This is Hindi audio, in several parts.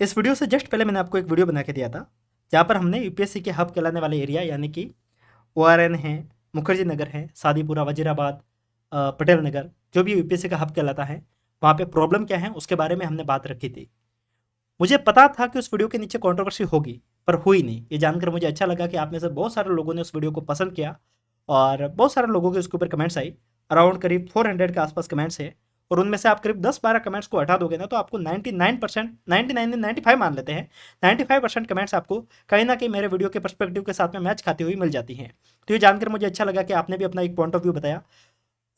इस वीडियो से जस्ट पहले मैंने आपको एक वीडियो बना के दिया था, जहाँ पर हमने यूपीएससी के हब कहलाने वाले एरिया यानी कि ओआरएन है, मुखर्जी नगर है, सादीपुरा, वजीराबाद, पटेल नगर, जो भी यूपीएससी का हब कहलाता है, वहाँ पे प्रॉब्लम क्या है उसके बारे में हमने बात रखी थी। मुझे पता था कि उस वीडियो के नीचे कंट्रोवर्सी होगी, पर हुई नहीं। ये जानकर मुझे अच्छा लगा कि आप में से बहुत सारे लोगों ने उस वीडियो को पसंद किया और बहुत सारे लोगों के उसके ऊपर कमेंट्स आई। अराउंड करीब 400 के आसपास कमेंट्स है और उनमें से आप करीब 10-12 कमेंट्स को हटा दोगे ना, तो आपको 99%, 99 95 मान लेते हैं, 95% कमेंट्स आपको कहीं ना कहीं मेरे वीडियो के पर्सपेक्टिव के साथ में मैच खाती हुई मिल जाती हैं। तो ये जानकर मुझे अच्छा लगा कि आपने भी अपना एक पॉइंट ऑफ व्यू बताया।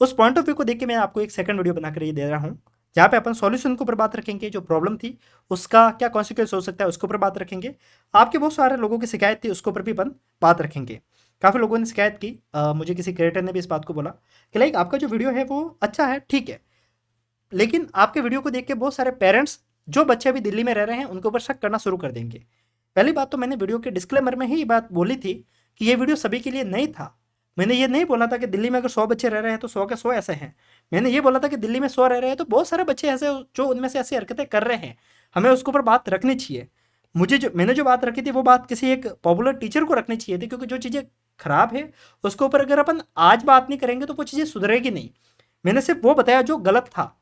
उस पॉइंट ऑफ व्यू को देख के मैं आपको एक सेकंड वीडियो बनाकर ये दे रहा हूँ, जहाँ पे अपन सॉल्यूशन के ऊपर बात रखेंगे। जो प्रॉब्लम थी उसका क्या कॉन्सिक्वेंस हो सकता है उसके ऊपर बात रखेंगे। आपके बहुत सारे लोगों की शिकायत थी, उसके ऊपर भी अपन बात रखेंगे। काफ़ी लोगों ने शिकायत की, मुझे किसी क्रिएटर ने भी इस बात को बोला कि लाइक आपका जो वीडियो है वो अच्छा है, ठीक है, लेकिन आपके वीडियो को देख के बहुत सारे पेरेंट्स जो बच्चे अभी दिल्ली में रह रहे हैं उनके ऊपर शक करना शुरू कर देंगे। पहली बात तो मैंने वीडियो के डिस्क्लेमर में ही ये बात बोली थी कि ये वीडियो सभी के लिए नहीं था। मैंने ये नहीं बोला था कि दिल्ली में अगर 100 बच्चे रह रहे हैं तो 100 के 100 ऐसे हैं। मैंने ये बोला था कि दिल्ली में 100 रह रहे हैं तो बहुत सारे बच्चे ऐसे जो उनमें से ऐसी हरकतें कर रहे हैं, हमें उसके ऊपर बात रखनी चाहिए। मैंने जो बात रखी थी वो बात किसी एक पॉपुलर टीचर को रखनी चाहिए थी, क्योंकि जो चीज़ें खराब है उसके ऊपर अगर अपन आज बात नहीं करेंगे तो वो चीज़ें सुधरेगी नहीं। मैंने सिर्फ वो बताया जो गलत था।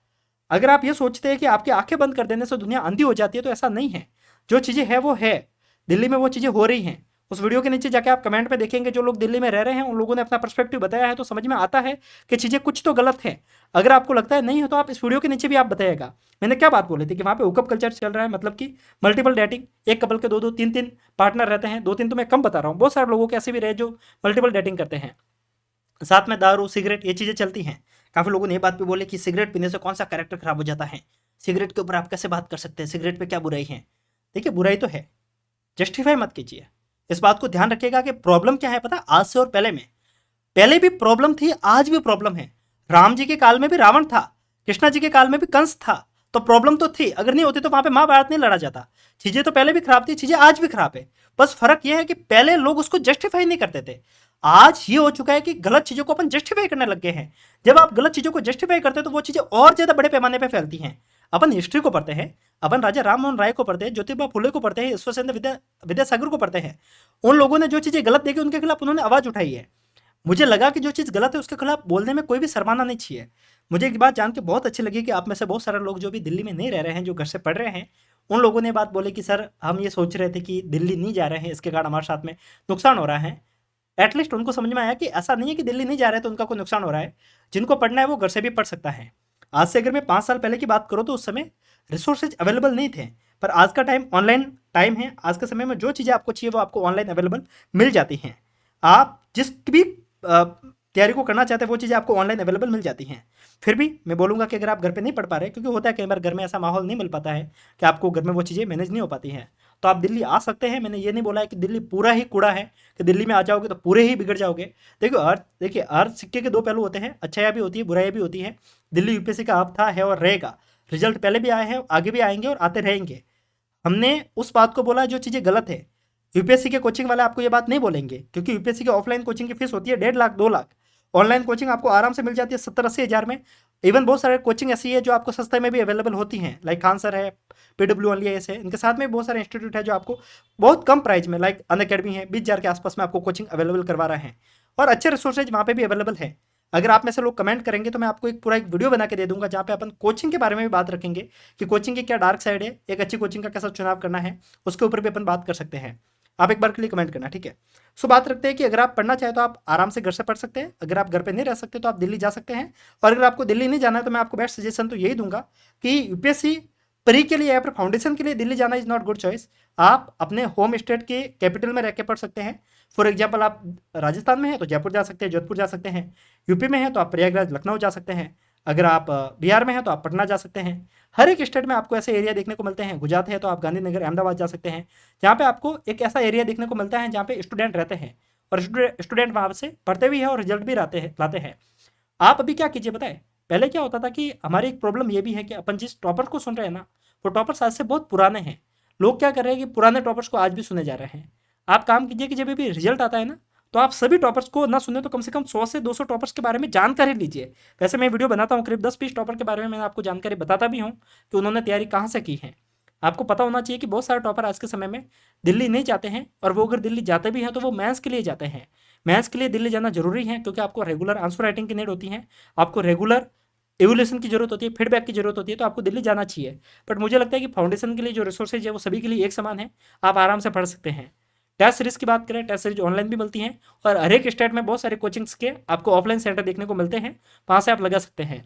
अगर आप ये सोचते हैं कि आपकी आंखें बंद कर देने से दुनिया अंधी हो जाती है, तो ऐसा नहीं है। जो चीज़ें हैं वो है, दिल्ली में वो चीज़ें हो रही हैं। उस वीडियो के नीचे जाके आप कमेंट में देखेंगे, जो लोग दिल्ली में रह रहे हैं उन लोगों ने अपना पर्सपेक्टिव बताया है, तो समझ में आता है कि चीज़ें कुछ तो गलत है। अगर आपको लगता है नहीं है तो आप इस वीडियो के नीचे भी आप बताइएगा। मैंने क्या बात बोली थी कि वहाँ पे हुकअप कल्चर चल रहा है, मतलब कि मल्टीपल डेटिंग, एक कपल के 2-2 3-3 पार्टनर रहते हैं। 2-3 तो मैं कम बता रहा हूँ, बहुत सारे लोगों के ऐसे भी रहे जो मल्टीपल डेटिंग करते हैं। साथ में दारू, सिगरेट, ये चीज़ें चलती हैं। काफ़ी लोगों ने ये बात भी बोली कि सिगरेट पीने से कौन सा कैरेक्टर खराब हो जाता है, सिगरेट के ऊपर आप कैसे बात कर सकते हैं, सिगरेट पे क्या बुराई है। देखिए, बुराई तो है, जस्टिफाई मत कीजिए। इस बात को ध्यान रखिएगा कि प्रॉब्लम क्या है पता है? आज से और पहले भी प्रॉब्लम थी, आज भी प्रॉब्लम है। राम जी के काल में भी रावण था, कृष्णा जी के काल में भी कंस था, तो प्रॉब्लम तो थी। अगर नहीं होती तो वहां पे महाभारत नहीं लड़ा जाता। चीजें तो पहले भी खराब थी, चीजें आज भी खराब है। बस फर्क यह है कि पहले लोग उसको जस्टिफाई नहीं करते थे। आज ये हो चुका है कि गलत चीजों को अपन जस्टिफाई करने लग गए हैं। जब आप गलत चीजों को जस्टिफाई करते हैं तो वो चीजें और ज्यादा बड़े पैमाने पर फैलती हैं। अपन हिस्ट्री को पढ़ते हैं, अपन राजा राम मोहन राय को पढ़ते हैं, ज्योतिबा फुले को पढ़ते हैं, ईश्वरचंद्र विद्यासागर को पढ़ते हैं। उन लोगों ने जो चीजें गलत देखी उनके खिलाफ उन्होंने आवाज उठाई है। मुझे लगा कि जो चीज़ गलत है उसके खिलाफ बोलने में कोई भी शर्माना नहीं चाहिए। मुझे एक बात जान के बहुत अच्छी लगी कि आप में से बहुत सारे लोग जो भी दिल्ली में नहीं रह रहे हैं, जो घर से पढ़ रहे हैं, उन लोगों ने बात बोली कि सर हम ये सोच रहे थे कि दिल्ली नहीं जा रहे हैं, इसके कारण हमारे साथ में नुकसान हो रहा है। एटलीस्ट उनको समझ में आया कि ऐसा नहीं है कि दिल्ली नहीं जा रहे तो उनका कोई नुकसान हो रहा है। जिनको पढ़ना है वो घर से भी पढ़ सकता है। आज से अगर मैं 5 साल पहले की बात करूँ तो उस समय रिसोर्सेज अवेलेबल नहीं थे, पर आज का टाइम ऑनलाइन टाइम है। आज के समय में जो चीज़ें आपको चाहिए वो आपको ऑनलाइन अवेलेबल मिल जाती हैं। आप जिस भी तैयारी को करना चाहते हैं वो चीज़ें आपको ऑनलाइन अवेलेबल मिल जाती हैं। फिर भी मैं बोलूँगा कि अगर आप घर पे नहीं पढ़ पा रहे, क्योंकि होता है कई बार घर में ऐसा माहौल नहीं मिल पाता है कि आपको घर में वो चीज़ें मैनेज नहीं हो पाती हैं, तो आप दिल्ली आ सकते हैं। मैंने ये नहीं बोला है कि दिल्ली पूरा ही कूड़ा है, कि दिल्ली में आ जाओगे तो पूरे ही बिगड़ जाओगे। देखिए हर सिक्के के दो पहलू होते हैं, अच्छाई भी होती है, बुराई भी होती है। दिल्ली यूपीएससी का हब था, है और रहेगा। रिजल्ट पहले भी आए हैं, आगे भी आएंगे और आते रहेंगे। हमने उस बात को बोला जो चीज़ें गलत है। यूपीएससी के कोचिंग वाले आपको ये बात नहीं बोलेंगे, क्योंकि यूपीएससी के ऑफलाइन कोचिंग की फीस होती है 1.5 लाख 2 लाख। ऑनलाइन कोचिंग आपको आराम से मिल जाती है 70-80 हज़ार में। इवन बहुत सारे कोचिंग ऐसी है जो आपको सस्ते में भी अवेलेबल होती हैं, लाइक खान सर है, PWIS है, इनके साथ में बहुत सारे इंस्टीट्यूट है जो आपको बहुत कम प्राइस में, लाइक अनअकैडमी है, 20 हज़ार के आसपास में आपको कोचिंग अवेलेबल करवा रहे हैं और अच्छे रिसोर्सेज वहाँ पे भी अवेलेबल है। अगर आप में से लोग कमेंट करेंगे तो मैं आपको एक पूरा एक वीडियो बना के दे दूंगा, जहाँ पे अपन कोचिंग के बारे में भी बात रखेंगे कि कोचिंग की क्या डार्क साइड है, एक अच्छी कोचिंग का कैसा चुनाव करना है, उसके ऊपर भी अपन बात कर सकते हैं। आप एक बार के लिए कमेंट करना, ठीक है। सो बात रखते हैं कि अगर आप पढ़ना चाहें तो आप आराम से घर से पढ़ सकते हैं। अगर आप घर पे नहीं रह सकते तो आप दिल्ली जा सकते हैं। और अगर आपको दिल्ली नहीं जाना है तो मैं आपको बेस्ट सजेशन तो यही दूंगा कि यूपीएससी प्री के लिए या फिर फाउंडेशन के लिए दिल्ली जाना इज नॉट गुड चॉइस। आप अपने होम स्टेट के कैपिटल में रह के पढ़ सकते हैं। फॉर एग्जाम्पल, आप राजस्थान में हैं तो जयपुर जा सकते हैं, जोधपुर जा सकते हैं। यूपी में हैं तो आप प्रयागराज लखनऊ जा सकते हैं। अगर आप बिहार में हैं तो आप पटना जा सकते हैं। हर एक स्टेट में आपको ऐसे एरिया देखने को मिलते हैं। गुजरात है तो आप गांधीनगर अहमदाबाद जा सकते हैं, जहाँ पे आपको एक ऐसा एरिया देखने को मिलता है जहाँ पे स्टूडेंट रहते हैं और स्टूडेंट वहाँ से पढ़ते भी हैं और रिजल्ट भी लाते हैं। आप अभी क्या कीजिए बताए, पहले क्या होता था कि हमारी एक प्रॉब्लम ये भी है कि अपन जिस टॉपर को सुन रहे हैं ना, वो टॉपर्स आज से बहुत पुराने हैं। लोग क्या कर रहे हैं कि पुराने टॉपर्स को आज भी सुने जा रहे हैं। आप काम कीजिए कि जब भी रिजल्ट आता है ना, तो आप सभी टॉपर्स को ना सुने तो कम से कम 100 से 200 टॉपर्स के बारे में जानकारी लीजिए। वैसे मैं वीडियो बनाता हूँ, करीब 10-20 टॉपर के बारे में मैं आपको जानकारी बताता भी हूँ कि उन्होंने तैयारी कहाँ से की है। आपको पता होना चाहिए कि बहुत सारे टॉपर आज के समय में दिल्ली नहीं जाते हैं, और वो अगर दिल्ली जाते भी हैं तो वो मेंस के लिए जाते हैं। मेंस के लिए दिल्ली जाना जरूरी है, क्योंकि आपको रेगुलर आंसर राइटिंग की नीड होती है, आपको रेगुलर एवोल्यूशन की जरूरत होती है, फीडबैक की जरूरत होती है, तो आपको दिल्ली जाना चाहिए। बट मुझे लगता है कि फाउंडेशन के लिए जो रिसोर्सेज है वो सभी के लिए एक समान है, आप आराम से पढ़ सकते हैं। टेस्ट सीरीज की बात करें, टेस्ट सीरीज ऑनलाइन भी मिलती हैं, और हर एक स्टेट में बहुत सारे कोचिंग्स के आपको ऑफलाइन सेंटर देखने को मिलते हैं, वहाँ से आप लगा सकते हैं।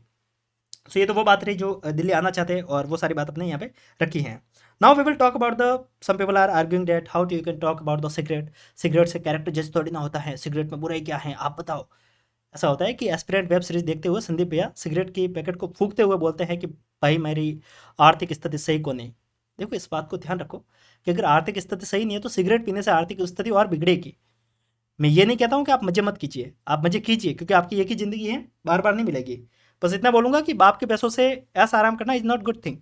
सो ये तो वो बात रही जो दिल्ली आना चाहते हैं, और वो सारी बात अपने यहाँ पे रखी है। Now we will talk about the, some people are arguing that how do you can talk about the cigarette, cigarette से कैरेक्टर जज थोड़ी ना होता है, सिगरेट में बुराई क्या है आप बताओ। ऐसा होता है कि एस्पिरेंट वेब सीरीज देखते हुए संदीप भैया सिगरेट की पैकेट को फूंकते हुए बोलते हैं कि भाई मेरी आर्थिक स्थिति सही को नहीं। देखो इस बात को ध्यान रखो कि अगर आर्थिक स्थिति सही नहीं है तो सिगरेट पीने से आर्थिक स्थिति और बिगड़ेगी। मैं ये नहीं कहता हूँ कि आप मजे मत कीजिए, आप मजे कीजिए, क्योंकि आपकी एक ही ज़िंदगी है, बार बार नहीं मिलेगी। बस इतना बोलूँगा कि बाप के पैसों से ऐसा आराम करना इज़ नॉट गुड थिंग।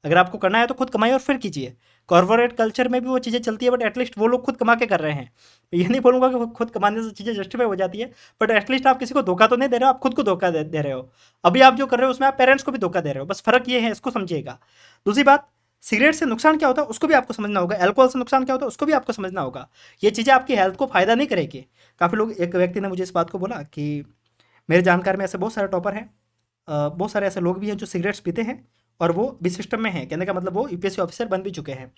अगर आपको करना है तो खुद कमाइए और फिर कीजिए। कॉर्पोरेट कल्चर में भी वो चीज़ें चलती है, बट एटलीस्ट वो लोग खुद कमा के कर रहे हैं। मैं ये नहीं बोलूँगा कि वो खुद कमाने से चीज़ें जस्टिफाई हो जाती है, बट एटलीस्ट आप किसी को धोखा तो नहीं दे रहे हो, आप खुद को धोखा दे रहे हो। अभी आप जो कर रहे हो उसमें आप पेरेंट्स को भी धोखा दे रहे हो, बस फ़र्क ये है, इसको समझिएगा। दूसरी बात, सिगरेट से नुकसान क्या होता है उसको भी आपको समझना होगा, अल्कोहल से नुकसान क्या होता है उसको भी आपको समझना होगा। ये चीज़ें आपकी हेल्थ को फ़ायदा नहीं करेगी। काफ़ी लोग, एक व्यक्ति ने मुझे इस बात को बोला कि मेरे जानकार में ऐसे बहुत सारे टॉपर हैं, बहुत सारे ऐसे लोग भी हैं जो सिगरेट्स पीते हैं और वो भी सिस्टम में हैं। कहने का मतलब वो यूपीएससी ऑफिसर बन भी चुके हैं।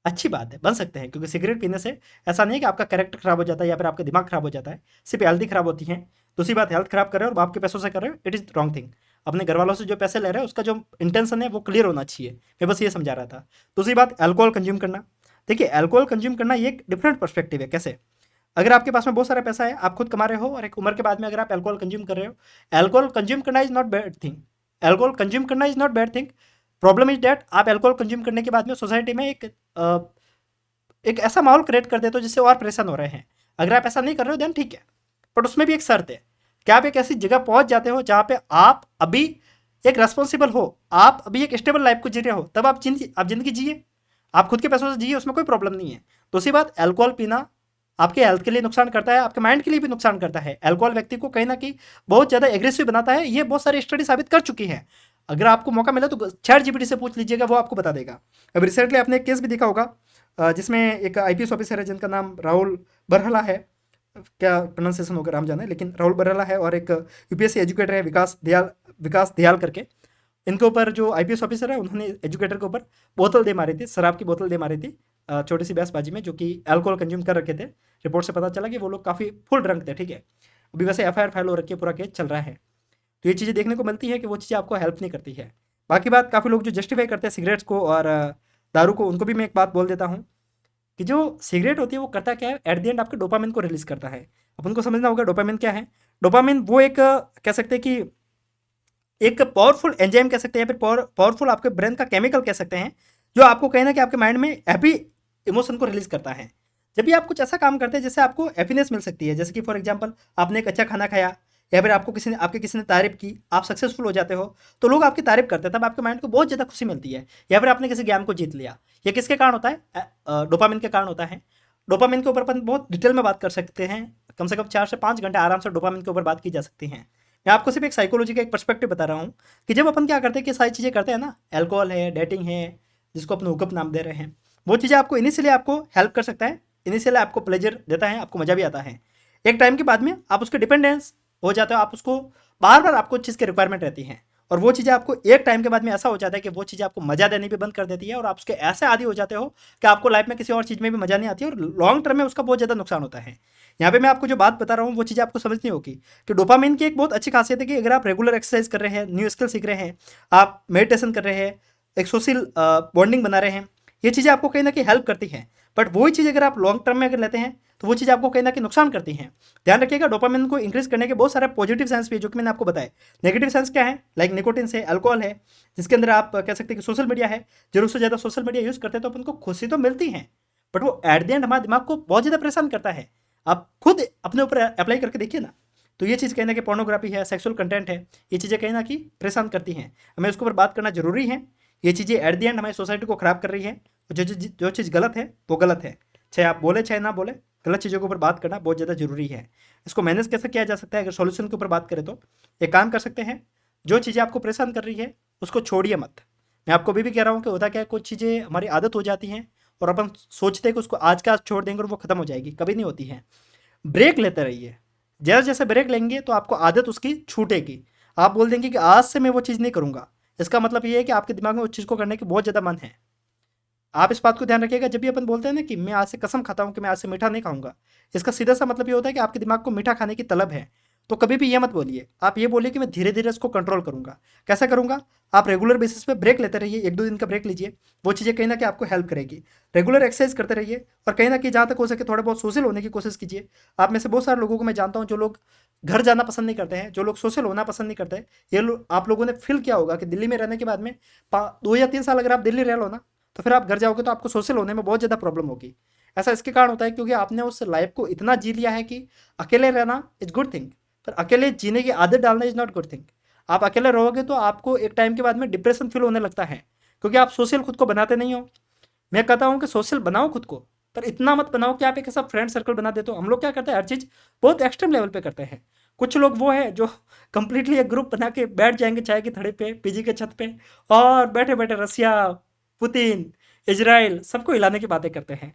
अच्छी बात है, बन सकते हैं, क्योंकि सिगरेट पीने से ऐसा नहीं है कि आपका कैरेक्टर खराब हो जाता है या फिर आपका दिमाग खराब हो जाता है, सिर्फ हेल्थ ही खराब होती है। दूसरी बात, हेल्थ खराब कर रहे हो और बाप के पैसों से कर रहे हो, इट इज़ रॉन्ग थिंग। अपने घर वालों से जो पैसे ले रहे हो उसका जो इंटेंशन है वो क्लियर होना चाहिए। मैं बस ये समझा रहा था। दूसरी बात, अल्कोहल कंज्यूम करना। देखिए अल्कोहल कंज्यूम करना ये एक डिफरेंट पर्सपेक्टिव है। कैसे? अगर आपके पास में बहुत सारा पैसा है, आप खुद कमा रहे हो, और एक उम्र के बाद में अगर आप अल्कोहल कंज्यूम कर रहे हो, अल्कोहल कंज्यूम करना is not bad thing. Alcohol consume करना is not bad thing. Problem is that आप अल्कोहल कंज्यूम करने के बाद में सोसाइटी में एक ऐसा माहौल क्रिएट कर देते हो जिससे और परेशान हो रहे हैं। अगर आप ऐसा नहीं कर रहे हो देन ठीक है, बट उसमें भी एक शर्त है कि आप एक ऐसी जगह पहुंच जाते हो जहाँ पे आप अभी एक रेस्पॉन्सिबल हो, आप अभी एक स्टेबल लाइफ को जी रहे हो, तब आप जिंदगी जिए, आप खुद के पैसों से जिए, उसमें कोई प्रॉब्लम नहीं है। दूसरी बात, अल्कोहल पीना आपके हेल्थ के लिए नुकसान करता है, आपके माइंड के लिए भी नुकसान करता है। अल्कोहल व्यक्ति को कहीं ना कहीं बहुत ज़्यादा एग्रेसिव बनाता है, ये बहुत सारी स्टडी साबित कर चुकी है। अगर आपको मौका मिला तो चैट जीपीटी से पूछ लीजिएगा, वो आपको बता देगा। अब रिसेंटली आपने एक केस भी देखा होगा, जिसमें एक आईपीएस ऑफिसर है जिनका नाम राहुल बरहला है, क्या प्रोनाउंसिएशन होगा राम जाने, लेकिन राहुल बरहला है, और एक यूपीएससी एजुकेटर है विकास दयाल करके। इनके ऊपर जो आईपीएस ऑफिसर है उन्होंने एजुकेटर के ऊपर बोतल दे मारी थी, शराब की बोतल दे मारी थी, छोटी सी बहसबाजी में, जो कि अल्कोहल कंज्यूम कर रखे थे। रिपोर्ट से पता चला कि वो लोग काफ़ी फुल ड्रंक थे। ठीक है, अभी वैसे एफआईआर फाइल हो रखी है, पूरा केस चल रहा है। तो ये चीज़ें देखने को मिलती है कि वो चीज़ें आपको हेल्प नहीं करती है। बाकी बात, काफ़ी लोग जो जस्टिफाई करते हैं सिगरेट्स को और दारू को, उनको भी मैं एक बात बोल देता हूँ कि जो सिगरेट होती है वो करता क्या है, एट द एंड आपके डोपामिन को रिलीज करता है। अपन को समझना होगा डोपामिन क्या है। डोपामिन वो एक कह सकते हैं कि एक पावरफुल एंजाइम कह सकते हैं, या फिर पावरफुल आपके ब्रेन का केमिकल कह सकते हैं, जो आपको कहीं ना कहीं आपके माइंड में हैप्पी इमोशन को रिलीज करता है। जब भी आप कुछ ऐसा काम करते हैं जिससे आपको हैप्पीनेस मिल सकती है, जैसे कि फॉर एग्जांपल आपने एक अच्छा खाना खाया, या फिर आपको किसी ने तारीफ की, आप सक्सेसफुल हो जाते हो, तो लोग आपकी तारीफ करते हैं, तब आपके माइंड को बहुत ज़्यादा खुशी मिलती है। या फिर आपने किसी गेम को जीत लिया, ये किसके कारण होता है? डोपामिन के कारण होता है। डोपामिन के ऊपर अपन बहुत डिटेल में बात कर सकते हैं, कम से कम 4 से 5 घंटे आराम से डोपामिन के ऊपर बात की जा सकती है। मैं आपको सिर्फ एक साइकोलॉजी का एक पर्सपेक्टिव बता रहा हूँ कि जब अपन क्या करते हैं कि सारी चीज़ें करते हैं ना, अल्कोहल है, डेटिंग है, जिसको अपन हुकअप नाम दे रहे हैं, वो चीज़ें आपको इनिशियली आपको हेल्प कर सकता है, इनिशियली आपको प्लेजर देता है, आपको मज़ा भी आता है। एक टाइम के बाद में आप उसके डिपेंडेंस हो जाते हो, आप उसको बार बार आपको चीज़ की रिक्वायरमेंट रहती है, और वो चीज़ें आपको एक टाइम के बाद में ऐसा हो जाता है कि वो चीज़ें आपको मज़ा देने भी बंद कर देती है, और आप उसके ऐसे आदी हो जाते हो कि आपको लाइफ में किसी और चीज़ में भी मज़ा नहीं आती है, और लॉन्ग टर्म में उसका बहुत ज़्यादा नुकसान होता है। यहाँ पे मैं आपको जो बात बता रहा हूँ वो चीज़ें आपको समझनी होगी कि डोपामिन की एक बहुत अच्छी खासियत है कि अगर आप रेगुलर एक्सरसाइज कर रहे हैं, न्यू स्किल सीख रहे हैं, आप मेडिटेशन कर रहे हैं, एक सोशल बॉन्डिंग बना रहे हैं, ये चीज़ें आपको कहीं ना कहीं हेल्प करती हैं। बट वही चीज़ अगर आप लॉन्ग टर्म में अगर लेते हैं तो वो चीज़ आपको कहीं ना कहीं नुकसान करती हैं। ध्यान रखिएगा, डोपामिन को इंक्रीज करने के बहुत सारे पॉजिटिव साइंस भी है, जो कि मैंने आपको बताया। नेगेटिव साइंस क्या है? लाइक निकोटिन है, अल्कोहल है, जिसके अंदर आप कह सकते हैं कि सोशल मीडिया है। जरूरत से ज़्यादा सोशल मीडिया यूज़ करते हैं तो अपन को खुशी तो मिलती है, बट वो एट द एंड हमारे दिमाग को बहुत ज़्यादा परेशान करता है। आप खुद अपने ऊपर अप्लाई करके देखिए ना, तो ये चीज़ कहीं ना कहीं पोर्नोग्राफी है, सेक्सुअल कंटेंट है, ये चीज़ें कहीं ना कहीं परेशान करती हैं। हमें उसके ऊपर बात करना जरूरी है। ये चीज़ें एट द एंड हमारी सोसाइटी को ख़राब कर रही है। जो चीज़ गलत है वो गलत है, चाहे आप बोले चाहे ना बोले, गलत चीज़ों के ऊपर बात करना बहुत ज़्यादा जरूरी है। इसको मैनेज कैसे किया जा सकता है, अगर सॉल्यूशन के ऊपर बात करें तो एक काम कर सकते हैं, जो चीज़ें आपको परेशान कर रही है उसको छोड़िए मत, मैं आपको अभी भी कह रहा हूँ कि होता क्या है, कुछ चीज़ें हमारी आदत हो जाती हैं और अपन सोचते हैं कि उसको आज का आज छोड़ देंगे और वो खत्म हो जाएगी, कभी नहीं होती है। ब्रेक लेते रहिए, जैसे जैसे ब्रेक लेंगे तो आपको आदत उसकी छूटेगी। आप बोल देंगे कि आज से मैं वो चीज़ नहीं करूँगा, इसका मतलब ये है कि आपके दिमाग में उस चीज़ को करने की बहुत ज़्यादा मन है। आप इस बात को ध्यान रखिएगा, जब भी अपन बोलते हैं ना कि मैं आज से कसम खाता हूँ कि मैं आज से मीठा नहीं खाऊंगा, इसका सीधा सा मतलब ये होता है कि आपके दिमाग को मीठा खाने की तलब है। तो कभी भी ये मत बोलिए, आप ये बोलिए कि मैं धीरे धीरे इसको कंट्रोल करूंगा। कैसे करूंगा? आप रेगुलर बेसिस पे ब्रेक लेते रहिए, 1-2 दिन का ब्रेक लीजिए। वो चीज़ें कहीं ना कहीं आपको हेल्प करेगी। रेगुलर एक्सरसाइज करते रहिए और कहीं ना कहीं जहाँ तक हो सके थोड़ा बहुत सोशल होने की कोशिश कीजिए। आप में से बहुत सारे लोगों को मैं जानता हूँ जो लोग घर जाना पसंद नहीं करते हैं, जो लोग सोशल होना पसंद नहीं करते। आप लोगों ने फील किया होगा कि दिल्ली में रहने के बाद में 2 या 3 साल अगर आप दिल्ली रह लो ना, तो फिर आप घर जाओगे तो आपको सोशल होने में बहुत ज़्यादा प्रॉब्लम होगी। ऐसा इसके कारण होता है क्योंकि आपने उस लाइफ को इतना जी लिया है कि अकेले रहना इज गुड थिंग, पर अकेले जीने की आदत डालना इज नॉट गुड थिंग। आप अकेले रहोगे तो आपको एक टाइम के बाद में डिप्रेशन फील होने लगता है, क्योंकि आप सोशल खुद को बनाते नहीं हो। मैं कहता हूँ कि सोशल बनाओ खुद को, पर इतना मत बनाओ कि आप एक ऐसा फ्रेंड सर्कल बना देते हो। हम लोग क्या करते हैं, हर चीज़ बहुत एक्सट्रीम लेवल पे करते हैं। कुछ लोग वो है जो कंप्लीटली एक ग्रुप बना के बैठ जाएंगे चाय की थड़ी पे, पीजी के छत पे, और बैठे बैठे रसिया, पुतिन, इजराइल सबको हिलाने की बातें करते हैं।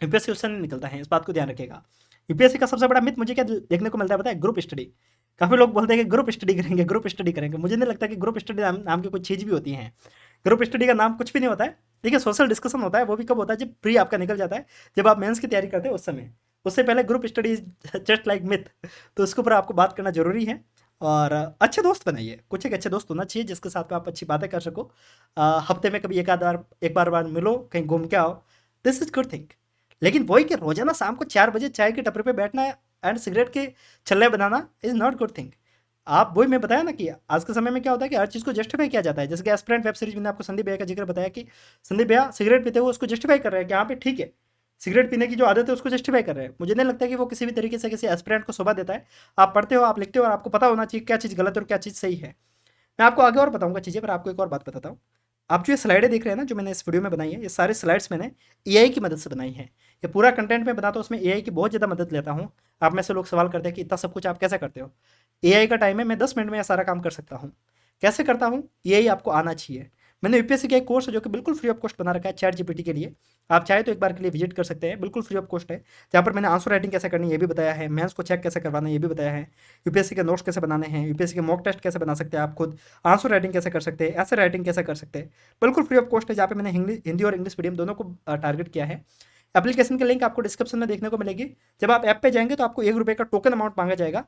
यूपीएससी उससे नहीं निकलता है, इस बात को ध्यान रखिएगा। यूपीएससी का सबसे बड़ा मिथ मुझे क्या देखने को मिलता है पता है? Group study. काफ़ी लोग बोलते हैं कि ग्रुप स्टडी करेंगे, ग्रुप स्टडी करेंगे। मुझे नहीं लगता कि ग्रुप स्टडी नाम की कोई चीज़ भी होती है। ग्रुप स्टडी का नाम कुछ भी नहीं होता है। देखिए, सोशल डिस्कशन होता है, वो भी कब होता है? जब प्री आपका निकल जाता है, जब आप मेंस की तैयारी करते हैं उस समय। उससे पहले group study is just like myth. तो उसके ऊपर आपको बात करना जरूरी है। और अच्छे दोस्त बनाइए, कुछ एक अच्छे दोस्त होना चाहिए जिसके साथ में आप अच्छी बातें कर सको। हफ्ते में कभी एक बार मिलो, कहीं घूम के आओ, दिस इज गुड थिंग। लेकिन वही कि रोजाना शाम को 4 बजे चाय के टपरे पे बैठना एंड सिगरेट के छल्ले बनाना इज नॉट गुड थिंग। आप वही मैं बताया ना कि आज के समय में क्या होता है कि हर चीज़ को जस्टिफाई किया जाता है। जैसे कि एस्पिरेंट वेब सीरीज मैंने आपको संदीप भैया का जिक्र बताया कि संदीप भैया सिगरेट पीते हुए उसको जस्टिफाई कर रहे हैं कि यहाँ पे ठीक है, सिगरेट पीने की जो आदत है उसको जस्टिफाई कर रहे हैं। मुझे नहीं लगता कि वो किसी भी तरीके से किसी एस्पिरेंट को शोभा देता है। आप पढ़ते हो, आप लिखते हो और आपको पता होना चाहिए क्या चीज़ गलत है और क्या चीज़ सही है। मैं आपको आगे और बताऊंगा चीज़ें, पर आपको एक और बात बताता हूँ। आप जो ये स्लाइडें देख रहे हैं ना, जो मैंने इस वीडियो में बनाई है, ये सारे स्लाइड्स मैंने एआई की मदद से बनाई है। ये पूरा कंटेंट मैं बनाता हूँ उसमें एआई की बहुत ज़्यादा मदद लेता हूँ। आप में से लोग सवाल करते हैं कि इतना सब कुछ आप कैसे करते हो? एआई का टाइम है, मैं 10 मिनट में ये सारा काम कर सकता हूँ। कैसे करता हूँ? एआई आपको आना चाहिए। मैंने यूपीएससी का एक कोर्स है जो कि बिल्कुल फ्री ऑफ कॉस्ट बना रखा है चैट जीपीटी के लिए। आप चाहे तो एक बार के लिए विजिट कर सकते हैं, बिल्कुल फ्री ऑफ कॉस्ट है। जहाँ पर मैंने आंसर राइटिंग कैसे करनी है ये भी बताया है, मेंस को चेक कैसे करवाना है ये भी बताया है, यूपीएससी के नोट्स कैसे बनाने हैं, यूपीएससी के मॉक टेस्ट कैसे बना सकते हैं आप खुद, आंसर राइटिंग कैसे कर सकते हैं, ऐसे राइटिंग कैसे कर सकते हैं। बिल्कुल फ्री ऑफ कॉस्ट है, जहाँ पे मैंने हिंदी और इंग्लिश मीडियम दोनों को टारगेट किया है। एप्लीकेशन की लिंक आपको डिस्क्रिप्शन में देखने को मिलेगी। जब आप ऐप पे जाएंगे तो आपको ₹1 का टोकन अमाउंट मांगा जाएगा।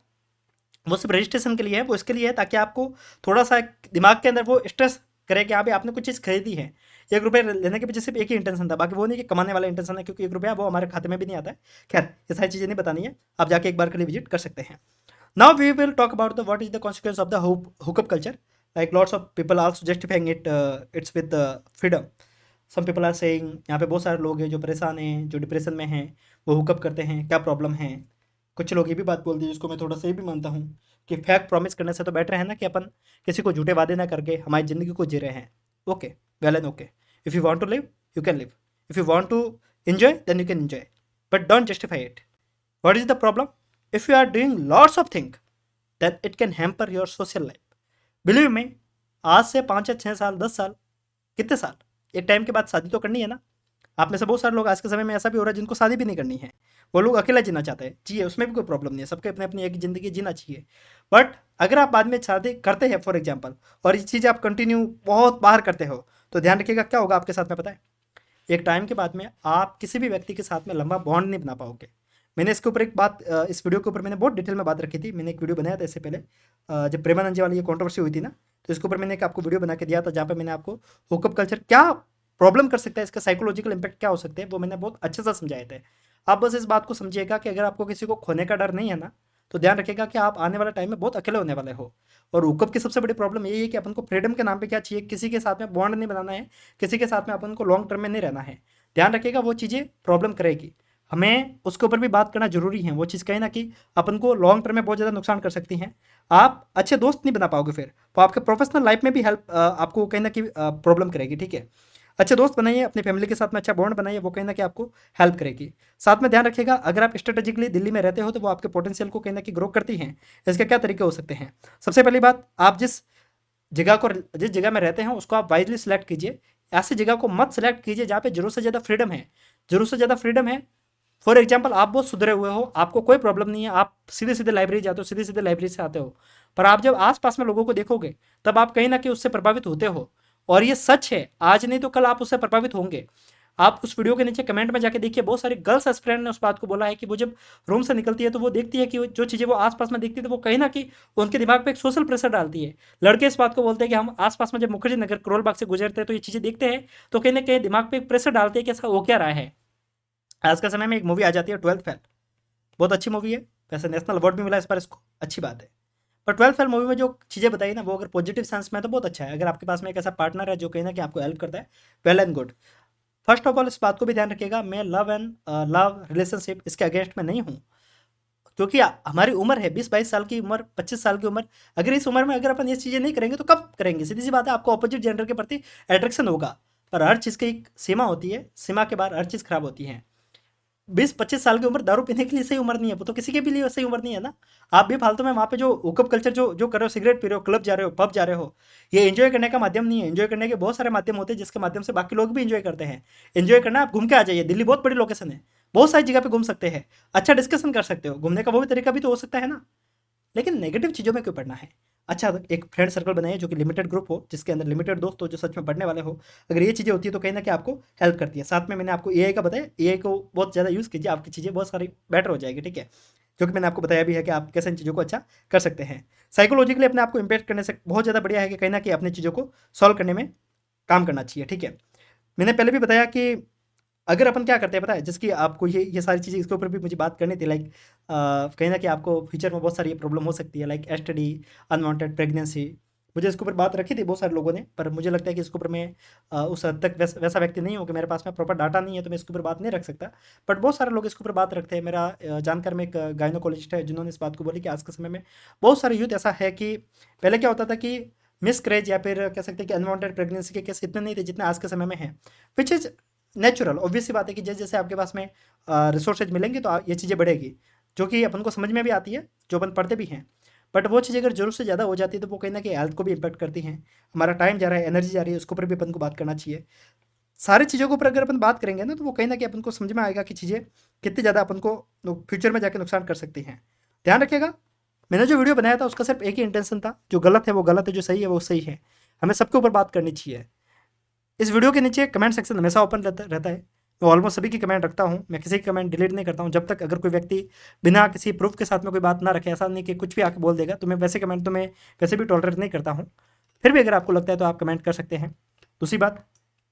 वो सिर्फ रजिस्ट्रेशन के लिए है, वो इसके लिए है ताकि आपको थोड़ा सा दिमाग के अंदर वो स्ट्रेस करे कि हाँ भाई आपने कुछ चीज़ खरीदी है। ₹1 लेने के पीछे सिर्फ एक ही इंटेंशन था, बाकी वो नहीं कि कमाने वाला इंटेंशन है, क्योंकि ₹1 वो हमारे खाते में भी नहीं आता है। खैर, ये सारी चीज़ें नहीं बतानी है, आप जाके एक बार के लिए विजिट कर सकते हैं। Now we will talk about the what is the consequence of the hookup culture. Like lots of people also justifying its with freedom. Some people are saying, यहाँ पे बहुत सारे लोग हैं जो परेशान हैं, जो डिप्रेशन में हैं, वो हुकअप करते हैं, क्या प्रॉब्लम है? कुछ लोग ये भी बात बोल दी जिसको मैं थोड़ा सा ये भी मानता हूँ कि फेक प्रॉमिस करने से तो बेटर है ना कि अपन किसी को झूठे वादे ना करके हमारी ज़िंदगी को जी रहे हैं। Okay, well and okay. If you want to live you can live, if you want to enjoy then you can enjoy, but don't justify it. What is the problem? If you are doing lots of thing then it can hamper your social life. Believe में, आज से 5 या 6 साल, 10 साल, कितने साल, एक टाइम के बाद शादी तो करनी है ना। आप में से बहुत सारे लोग आज के समय में ऐसा भी हो रहा है जिनको शादी भी नहीं करनी है, वो लोग अकेला जीना चाहते हैं। जी, उसमें भी कोई प्रॉब्लम नहीं है, सबके अपने अपनी एक ज़िंदगी जीना चाहिए। बट अगर आप बाद में शादी करते हैं फॉर एग्जाम्पल, और ये चीज़ आप कंटिन्यू बहुत बार करते हो, तो ध्यान रखिएगा क्या होगा आपके साथ में पता है? एक टाइम के बाद में आप किसी भी व्यक्ति के साथ में लंबा बॉन्ड नहीं बना पाओगे। मैंने इसके ऊपर एक बात इस वीडियो के ऊपर मैंने बहुत डिटेल में बात रखी थी। मैंने एक वीडियो बनाया था इससे पहले, जब प्रेमानंद जी वाली ये कंट्रोवर्सी हुई थी ना, तो इसके ऊपर मैंने एक आपको वीडियो बना के दिया था जहाँ पे मैंने आपको हुकअप कल्चर क्या प्रॉब्लम कर सकता है, इसका साइकोलॉजिकल इम्पैक्ट क्या हो सकते हैं, वो मैंने बहुत अच्छे से समझाए थे। आप बस इस बात को समझिएगा कि अगर आपको किसी को खोने का डर नहीं है ना, तो ध्यान रखिएगा कि आप आने वाले टाइम में बहुत अकेले होने वाले हो। और हुकअप की सबसे बड़ी प्रॉब्लम यही है कि अपन को फ्रीडम के नाम पे क्या चाहिए, किसी के साथ में बॉन्ड नहीं बनाना है, किसी के साथ में अपन को लॉन्ग टर्म में नहीं रहना है। ध्यान रखिएगा, वो चीज़ें प्रॉब्लम करेगी। हमें उसके ऊपर भी बात करना जरूरी है। वो चीज़ कहीं ना कहीं अपन को लॉन्ग टर्म में बहुत ज़्यादा नुकसान कर सकती हैं। आप अच्छे दोस्त नहीं बना पाओगे, फिर तो आपके प्रोफेशनल लाइफ में भी हेल्प आपको कहीं ना कहीं प्रॉब्लम करेगी। ठीक है, अच्छे दोस्त बनाइए, अपनी फैमिली के साथ में अच्छा बॉन्ड बनाइए, वो कहीं ना कहीं आपको हेल्प करेगी। साथ में ध्यान रखिएगा, अगर आप स्ट्रेटेजिकली दिल्ली में रहते हो तो वो आपके पोटेंशियल को कहीं ना कहीं ग्रो करती हैं। इसके क्या तरीके हो सकते हैं? सबसे पहली बात, आप जिस जगह को, जिस जगह में रहते हैं उसको आप वाइजली सिलेक्ट कीजिए। ऐसी जगह को मत सिलेक्ट कीजिए जहाँ पे जरूरत से ज़्यादा फ्रीडम है। जरूरत से ज़्यादा फ्रीडम है, फॉर एग्जाम्पल आप बहुत सुधरे हुए हो, आपको कोई प्रॉब्लम नहीं है, आप सीधे सीधे लाइब्रेरी जाते हो, सीधे सीधे लाइब्रेरी से आते हो, पर आप जब आसपास में लोगों को देखोगे तब आप कहीं ना कहीं उससे प्रभावित होते हो। और ये सच है, आज नहीं तो कल आप उससे प्रभावित होंगे। आप उस वीडियो के नीचे कमेंट में जाके देखिए, बहुत सारी गर्ल्स एस्पिरेंट ने उस बात को बोला है कि वो जब रूम से निकलती है तो वो देखती है कि जो चीज़ें वो आसपास में देखती है तो वो कहीं ना कहीं उनके दिमाग पे एक सोशल प्रेशर डालती है। लड़के इस बात को बोलते हैं कि हम आसपास में जब मुखर्जी नगर करोल बाग से गुजरते हैं तो ये चीज़ें देखते हैं तो कहीं ना कहीं दिमाग पे एक प्रेशर डालते हैं कि ऐसा हो क्या रहा है। आज के समय में एक मूवी आ जाती है 12th फेल, बहुत अच्छी मूवी है, वैसे नेशनल अवार्ड भी मिला इस बार इसको, अच्छी बात है। पर 12th फेल मूवी में जो चीज़ें बताई ना वो अगर पॉजिटिव सेंस में है तो बहुत अच्छा है। अगर आपके पास में एक ऐसा पार्टनर है जो कहीं ना कहीं आपको हेल्प करता है, well and good. First of all इस बात को भी ध्यान रखिएगा, मैं लव रिलेशनशिप इसके अगेंस्ट में नहीं हूँ, क्योंकि हमारी उम्र है 20-22 साल की उम्र, 25 साल की उम्र। अगर इस उम्र में अगर अपन ये चीज़ें नहीं करेंगे तो कब करेंगे? सीधी सी बात है, आपको अपोजिट जेंडर के प्रति अट्रैक्शन होगा, पर हर चीज़ की एक सीमा होती है, सीमा के बाहर हर चीज़ खराब होती है। 20-25 साल की उम्र दारू पीने के लिए सही उम्र नहीं है, वो तो किसी के भी लिए सही उम्र नहीं है ना। आप भी फालतू में वहाँ पे जो हुकअप कल्चर जो जो कर रहे हो, सिगरेट पी रहे हो, क्लब जा रहे हो, पब जा रहे हो, ये एंजॉय करने का माध्यम नहीं है। एंजॉय करने के बहुत सारे माध्यम होते हैं जिसके माध्यम से बाकी लोग भी एंजॉय करते हैं। एंजॉय करना, आप घूम के आ जाइए, दिल्ली बहुत बड़ी लोकेशन है, बहुत सारी जगह पे घूम सकते हैं, अच्छा डिस्कशन कर सकते हो, घूमने का वो भी तरीका भी तो हो सकता है ना। लेकिन नेगेटिव चीज़ों में क्यों पढ़ना है? अच्छा, एक फ्रेंड सर्कल बनाइए जो कि लिमिटेड ग्रुप हो, जिसके अंदर लिमिटेड दोस्त हो जो सच में पढ़ने वाले हो। अगर ये चीज़ें होती है तो कहीं ना कहीं आपको हेल्प करती है। साथ में मैंने आपको एआई का बताया, एआई को बहुत ज़्यादा यूज़ कीजिए, आपकी चीज़ें बहुत सारी बेटर हो जाएगी, ठीक है। क्योंकि मैंने आपको बताया भी है कि आप कैसे इन चीज़ों को अच्छा कर सकते हैं। साइकोलॉजिकली अपने आप को इम्पैक्ट करने से बहुत ज़्यादा बढ़िया है कि कहीं ना कहीं अपनी चीज़ों को सॉल्व करने में काम करना चाहिए, ठीक है। मैंने पहले भी बताया कि अगर अपन क्या करते हैं पता है, जिसकी आपको ये सारी चीज़ें इसके ऊपर भी मुझे बात करनी थी, लाइक कहीं ना कहीं आपको फ्यूचर में बहुत सारी प्रॉब्लम हो सकती है, लाइक एसटीडी, अनवांटेड प्रेगनेंसी। मुझे इसके ऊपर बात रखी थी बहुत सारे लोगों ने, पर मुझे लगता है कि इसके ऊपर मैं उस हद तक वैसा व्यक्ति नहीं हूँ कि मेरे पास में प्रॉपर डाटा नहीं है तो मैं इसके ऊपर बात नहीं रख सकता। बट बहुत सारे लोग इसके ऊपर बात रखते हैं। मेरा जानकार में एक गायनोकोलॉजिस्ट है जिन्होंने इस बात को बोली कि आज के समय में बहुत सारे यूथ ऐसा है कि पहले क्या होता था कि मिसकैरेज या फिर कह सकते हैं कि अनवांटेड प्रेगनेंसी के केस इतने नहीं थे जितने आज के समय में हैं, विच इज़ नेचुरल, ऑब्वियस सी बात है कि जैसे जैसे आपके पास में रिसोर्सेज मिलेंगे तो ये चीज़ें बढ़ेगी, जो कि अपन को समझ में भी आती है, जो अपन पढ़ते भी हैं। बट वो चीज़ अगर ज़रूरत से ज़्यादा हो जाती है तो वो कहीं ना कहीं हेल्थ को भी इम्पैक्ट करती हैं। हमारा टाइम जा रहा है, एनर्जी जा रही है, उसके ऊपर भी अपन को बात करना चाहिए। सारी चीज़ों के ऊपर अगर अपन बात करेंगे ना तो वो कहीं ना कहीं अपन को समझ में आएगा कि चीज़ें कितनी ज़्यादा अपन को फ्यूचर में जाके नुकसान कर सकती हैं। ध्यान रखिएगा, मैंने जो वीडियो बनाया था उसका सिर्फ एक ही इंटेंशन था, जो गलत है वो गलत है, जो सही है वो सही है। हमें सबके ऊपर बात करनी चाहिए। इस वीडियो के नीचे कमेंट सेक्शन हमेशा ओपन रहता है। मैं ऑलमोस्ट सभी की कमेंट रखता हूँ, मैं किसी की कमेंट डिलीट नहीं करता हूँ जब तक अगर कोई व्यक्ति बिना किसी प्रूफ के साथ में कोई बात ना रखे। ऐसा नहीं कि कुछ भी आके बोल देगा तो मैं वैसे कमेंट तो मैं वैसे भी टॉलरेट नहीं करता हूँ। फिर भी अगर आपको लगता है तो आप कमेंट कर सकते हैं। दूसरी बात,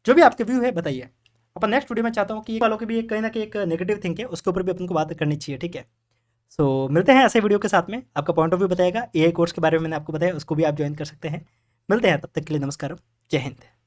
जो भी आपके व्यू है बताइए। अपन नेक्स्ट वीडियो में चाहता हूँ कि ये वालों की भी एक कहीं ना कहीं एक नेगेटिव थिंक है, उसके ऊपर भी अपन को बात करनी चाहिए, ठीक है। सो मिलते हैं ऐसे वीडियो के साथ में, आपका पॉइंट ऑफ व्यू बताएगा। एआई कोर्स के बारे में मैंने आपको बताया, उसको भी आप ज्वाइन कर सकते हैं। मिलते हैं, तब तक के लिए नमस्कार, जय हिंद।